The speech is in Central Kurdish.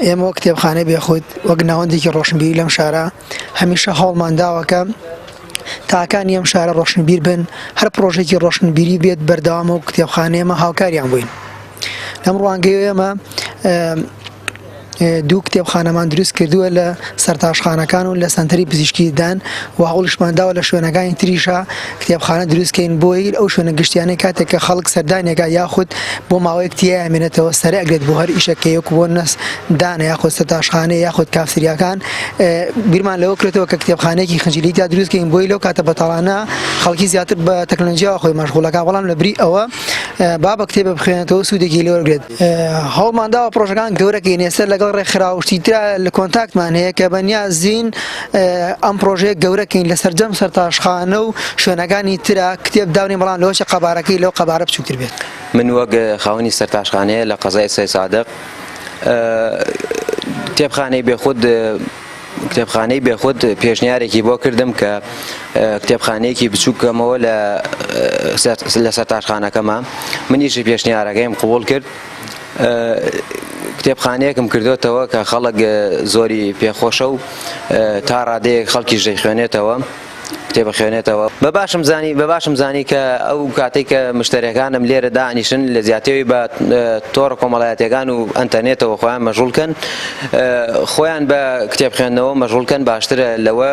ئێمە کتێبخانەی بێخود وەک ناوەندێکی ڕۆشنبیری لەم شارە هەمیشە هەوڵمان داوەکە تاکانی ئەم شارە ڕۆشنبیر بن، هەر پرۆژێکی ڕۆشنبیری بێت بەردەوام و کتێبخانەی ئێمە هاوکاریان بووین. لەم ڕوانگەی ئێمە دوو کتێبخانەمان دروست کردووە لە سەرتاشخانەکان و لە سەنتەری پزیشکیدان و هەوڵشمانداوە لە شوێنەکانی تریشە کتێبخانە دروستکەین بۆی ئەو شوێنە گشتیانەی کاتێک کە خەڵک سەردانێکا یاخود بۆ ماوەیەک تیامێنێتەوە سەرێ ئەگرێت بۆ هەر ئیشەکەیەک بۆ نەسدانە یاخود سەرتاشخانەی یاخود کافتریاکان بیرمان لەوە کرێتەوە کە کتێبخانەیەکی خەنجیلی تا دروستکەین بۆی لەو کاتە بەتاڵانە خەڵکی زیاتر بە تەکنۆلۆژیاوە خۆی مەشغوڵەکە، بەڵام لەبری ئەوە با بە کتێبە بخوێنێتەوە سوودێکی لێوەرگێت. هەوڵمانداوە پرۆژەکان گەورەکەین ئێستا لەگەڵ ڕێکخراوشتی لە کۆنتاکتمان هەیە کە بەنیازین ئەم پرۆژەیە گەورەکەین لە سەرجەم سەرتاشخانە و شوێنەکانی ترا کتێب داونی، بەڵام لەوەش قەبارەکەی لەو قەبارە بچووتر بێت. من وەک خاوەنی سەرتاشخانەیە لە قەزای سەی سادق کتێبخانەی بێخود پێشنیارێکی بۆ کردم کە کتێبخانەیەکی بچووکەمەوە لە سەرتاشخانەکەمان، منیشی پێشنیارەکەیم قبول کرد. کتێبخانەیەکم کردوتەوە کە خەڵک زۆری پێخۆشە و تا ڕادەیەک خەڵکی ژەی خوێنێتەوە کتێبە خوێنێتەوە. بە باشم زانی کە ئەو کاتێک کە مشتریەکانم لێرە دانیشن لە زیاتەوەی بە تۆڕە کۆمەڵایەتیەکان و ئەنتەرنێتەوە خۆیان مەژغوڵکەن، خۆیان بە کتێب خوێندنەوە مەژغوڵکەن، باشترە لەوە